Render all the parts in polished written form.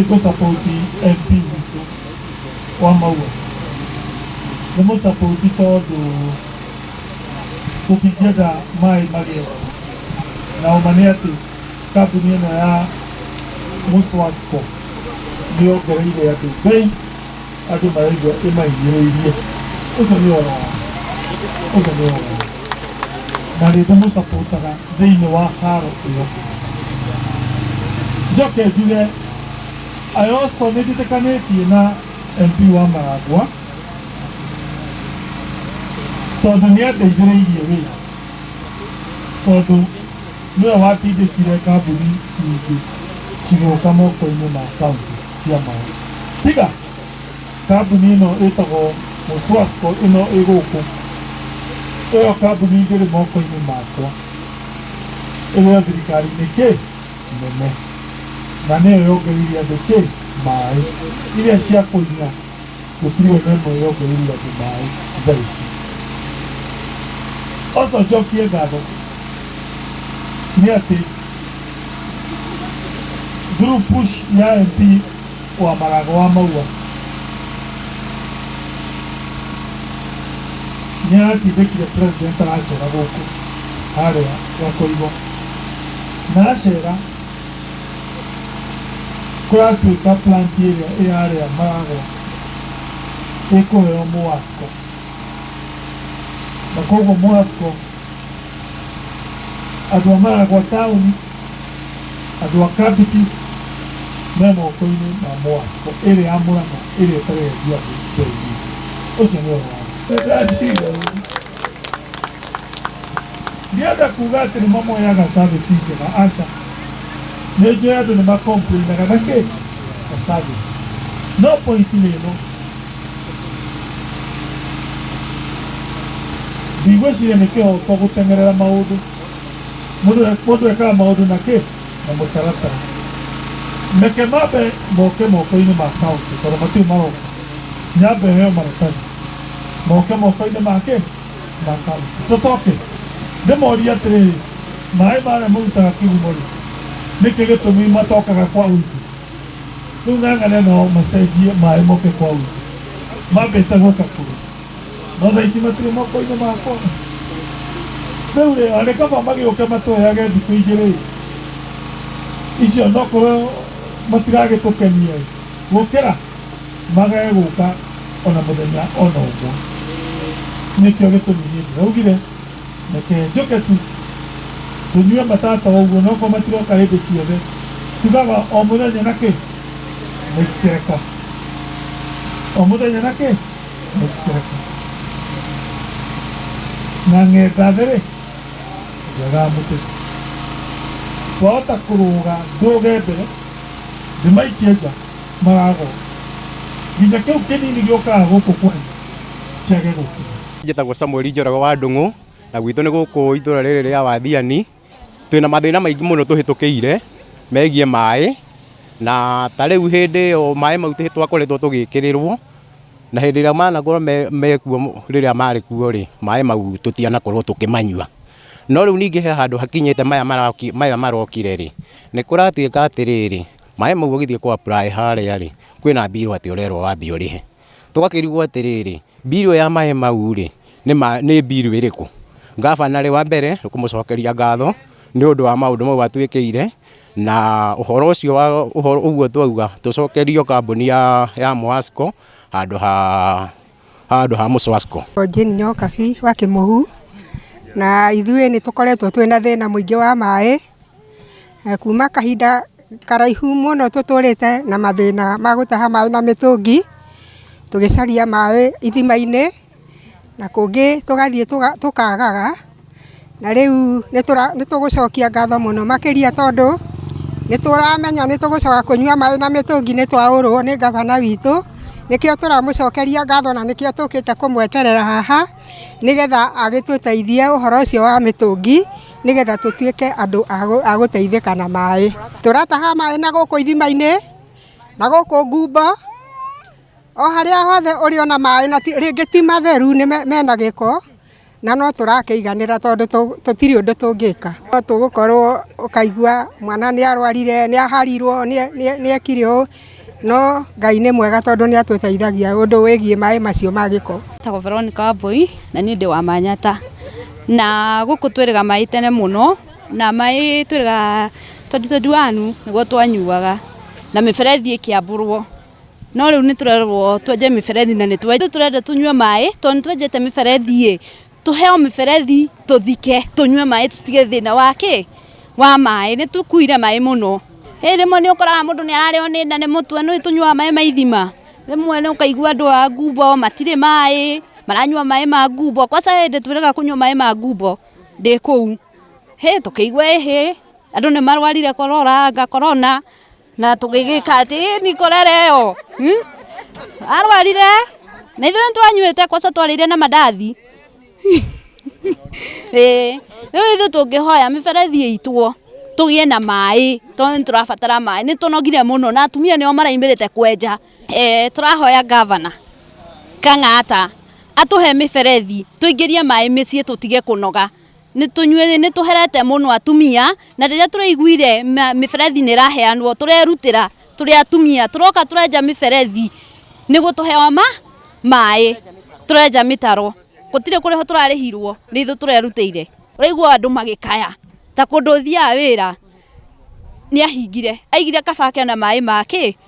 go support MP witũ wa Maua. Nĩ mũsapoti tondũ tũtingĩenda maĩ magĩe na ũma nĩ atĩ kambuni ĩno ya Muswasco nĩ yongereire atĩ bei andũ maraigua ĩmahinyĩrĩirie. Ũcio nĩ ũhoro wao. Na nĩ ndĩmũsapotaga thĩinĩ wa haro ĩyo. Njoke njuge I also nĩ njĩtĩkanĩtie na MP wa Maragwa tondũ nĩ andeithĩrĩirie wĩra, tondũ nĩwe watindĩkire kambuni nyingĩ cigĩũka moko-inĩ ma kaunti cia maĩ. Tiga kambuni ĩno ĩtagwo Muswasco ĩno ĩgũkũ, ĩyo kambuni ndĩrĩ moko-inĩ makwa, ĩrĩa thirikari-inĩ kĩ nene, na nĩyo yongereirie andũ kĩ maĩ, iria cia kũinya gũtirĩ ona ĩmwe yongereirie andũ maĩ thaa ici. Also njokie ngatho nĩ atĩ through push ya MP wa Maragwa wa Maua nĩ aratindĩkire president aracera gũkũ harĩa Gakoigo, na acera kũratuĩka plant ĩrĩa ĩrarĩa Maragwa ĩkũheo Muswasco, na koguo Muswasco andũ a Maragwa taũni, andũ a Kabiti me moko-inĩ ma Muswasco ĩrĩa ya Mũrang'a ĩrĩa ĩtarendia andũ bei. Ũcio nĩ ũhoro. Ndienda kuga atĩ nĩ mamoyaga service njega, aca. Nĩ njũĩ andũ nĩ macomplainaga na kĩ na service. No point nĩ ĩno, ndigwĩciria nĩ kĩhooto gũteng'erera maũndũ. Mũndũ ekaga maũndũ na kĩ na mũtaratara. Meke mambe moke moko-inĩ ma kaunti tondũ matirĩ maroka, nyambe heo maratathi moke moko-inĩ make ma kaunti. Tũcoke ndĩmorie atĩrĩrĩ, maĩ marĩa mũrutaga Kĩgumo-rĩ, nĩkĩ gĩtũmi matokaga kwa ũingĩ? Rĩu ng'ang'ane no macenjie maĩ moke kwa ũingĩ, mambĩte gũka kũrĩ, no thaa ici matirĩ moko-inĩ makwa. Rĩu-rĩ, nĩ kaba magĩũke matũheage thikũ igĩrĩ icio, nokorwo matiragĩtũkenia gũkĩra magae gũka ona mũthenya ona ũmwe. Nĩkĩo gĩtũmi niĩ ndĩraugire reke njũke tu tũnyue matata ũguo, nokorwo matiroka hĩndĩ ciothe, tugaga o mũthenya na kĩ na ikereka, o mũthenya na kĩ na ikereka. Na ng'endathĩ-rĩ njega mũtĩ twahota kũrũga ndũge mbere ndĩmaikie nja Maragwa, nginya kĩu kĩnini gĩũkaga gũkũ kwanyu kĩage gũkinya. Njĩtagwo Samuel Njoroge wa Ndung'u, na gwitũ nĩ gũkũ itũra rĩrĩ rĩa Wathiani. Twĩna mathĩna maingĩ mũno tũhĩtũkĩire megiĩ maĩ, na ta rĩu hĩndĩ ĩyo maĩ mau twakoretwo tũgĩkĩrĩrwo, na hĩndĩ ĩrĩa manakorwo mekuo rĩrĩa marĩ kuo-rĩ, maĩ mau tũtianakorwo tũkĩmanyua. No rĩu ningĩ he handũ hakinyĩte maya marokire-rĩ, nĩ kũratuĩka atĩrĩrĩ, maĩ mau ũgĩthiĩ kũ apply harĩa-rĩ, kwĩna mbirũ atĩ ũrerwo wambe ũrĩhe. Tũgakĩrigwo atĩrĩrĩ, mbirũ ya maĩ mau-rĩ nĩ mbirũ ĩrĩkũ? Ngabana rĩ wa mbere kũmũcokeria ngatho nĩ ũndũ wa maũndũ mau atwĩkĩire, na ũhoro ũcio ũguo twauga tũcokerio kambuni ya Muswasco handũ ha Muswasco. Jane Nyokabi wa Kĩmũhu, na ithuĩ nĩ tũkoretwo twĩna thĩna mũingĩ wa maĩ kuma kahinda karaihu mũno, tũtũrĩte na mathĩna ma gũtaha maĩ na mĩtũngi, tũgĩcaria maĩ ithima-inĩ na kũngĩ tũgathiĩ tũkagaga. Na rĩu nĩ tũgũcokia ngatho mũno makĩria tondũ nĩ tũramenya nĩ tũgũcoka kũnyua maĩ na mĩtũngi nĩ twaũrwo nĩ gavana witũ, nĩkĩo tũramũcokeria ngatho na nĩkĩo tũkĩte kũmweterera haha nĩgetha agĩtũteithie ũhoro ũcio wa mĩtũngi, nĩgetha tũtuĩke andũ a gũteithĩka na maĩ. Tũrataha maĩ na gũkũ ithima-inĩ na gũkũ Ngumbo, o harĩa hothe ũrĩ ona maĩ na rĩngĩ ti matheru, mena gĩko, na no tũrakĩiganĩra tondũ tũtirĩ ũndũ tũngĩka. No tũgũkorwo ũkaigua mwana nĩ arwarire, nĩ aharirwo, nĩ ekire ũũ, no Ngai nĩ mwega tondũ nĩ atũteithagia ũndũ wĩgiĩ maĩ macio ma gĩko. Tagwo Veronica Wambui na niĩ ndĩ wa Manyata, na gũkũ twĩrĩga maĩ tene mũno, na maĩ twĩrĩga 2021 nĩguo twanyuaga na mĩberethi ĩkĩambũrwo, no rĩu nĩ tũrerwo twenje mĩberethi na nĩ tũrenda tunyue maĩ tondũ nĩ twenjete mĩberethi tuheo mĩberethi tũthike tunyue maĩ tũtige thĩna wa maĩ, nĩ tũkuire maĩ mũno. Rĩmwe nĩ ũkoraga mũndũ nĩ ararĩo nĩ nda nĩ mũtwe, nĩ tũnyuaga maĩ ma ithima, rĩmwe nĩ ũkaigua andũ a ngumbo matirĩ maĩ, maranyua maĩ ma ngumbo, kwaca hĩndĩ twĩrĩga kũnyua maĩ ma ngumbo ndĩ kũu, tũkĩigua andũ nĩ marwarire corona na tũgĩgĩka atĩ Nikorere arwarire na ithuĩ nĩ twanyuĩte kwaca twarĩire na mandathi. Rĩu ithuĩ tũngĩhoya mĩberethi ĩitwo tũgĩe na maĩ tondũ nĩ tũrabatara maĩ, nĩ tũnogire mũno na atumia nĩo maraimĩrĩte kwenja. Tũrahoya gavana Kang'ata atũhe mĩberethi tũingĩrie maĩ mĩciĩ tũtige kũnoga, nĩ tũherete mũno atumia, na rĩrĩa tũraiguire mĩberethi nĩ ĩraheanwo tũrerutĩra tũrĩ atumia, tũroka tũrenja mĩberethi nĩguo tũheo maĩ, tũrenja mĩtaro, gũtirĩ kũrĩho tũrarĩhirwo, nĩ ithuĩ tũrerutĩire. Ũraigua andũ magĩkaya ta kũndũ ũthiaga wĩra nĩ ahingire, aigire kabake na maĩ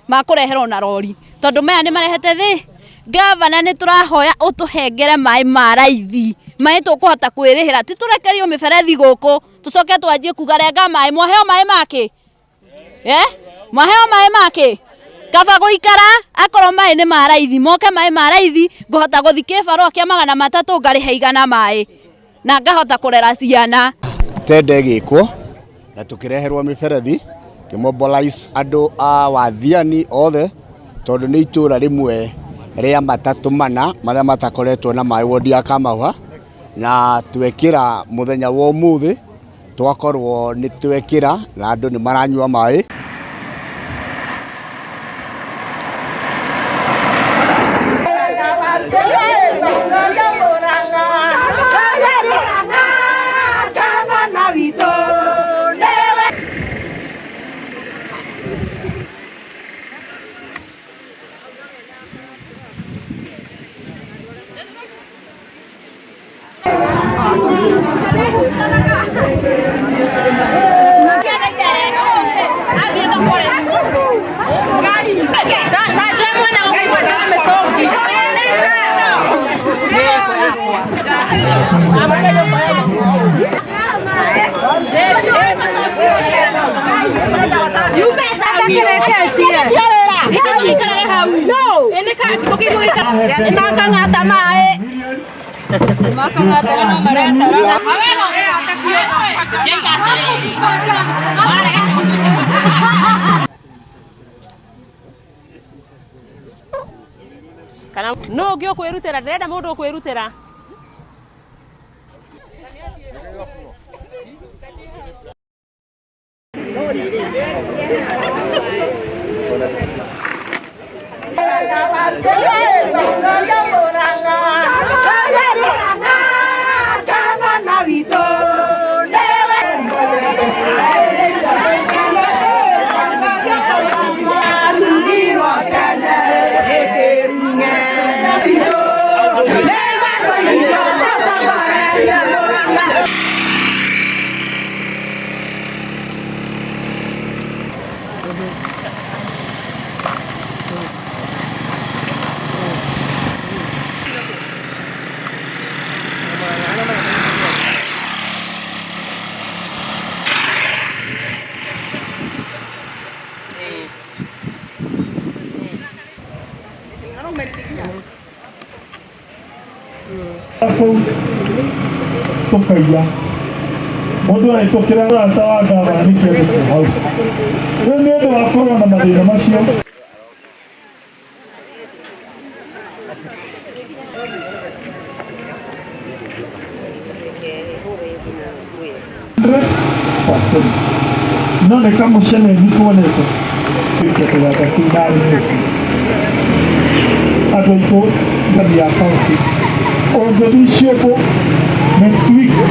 ma kũreherwo na rori tondũ maya nĩ marehete thĩ. Gavana nĩ tũrahoya ũtũhengere maĩ ma raithi, maĩ tũkũhota kwĩrĩhĩra, ti tũrekerio mĩberethi gũkũ tũcoke twanjie kuga renga maĩ, mwaheo maĩ makĩ? Mwaheo maĩ makĩ? Kaba gũikara akorwo maĩ nĩ ma raithi, moke maĩ ma raithi ngũhota gũthi kĩbarũa kĩa 300 ngarĩha igana maĩ na ngahota kũrera ciana. Tende gĩkwo na tũkĩreherwo mĩberethi kĩmobilize andũ a Wathiani othe tondũ nĩ itũra rĩmwe rĩa matatũ mana marĩa matakoretwo na maĩ wondi ya Kamahũa, na twekĩra mũthenya wa ũmũthĩ twakorwo nĩ twekĩra na andũ nĩ maranyua maĩ. No ngĩ kwĩrutĩra, ndĩrenda mũndũ kwĩrutĩra. Tũkaiya mũndũ agĩtũkĩra rata wa gavana nĩ kĩndũ hau. Rĩu nĩ ũndũ wa kũrũa na mathĩna macio no nĩ kamũcene nĩ tuonete tũgaka kinarĩ andũ aitũ ngathi ya kaũntĩ ũngĩthiĩ Ciũmbũ next week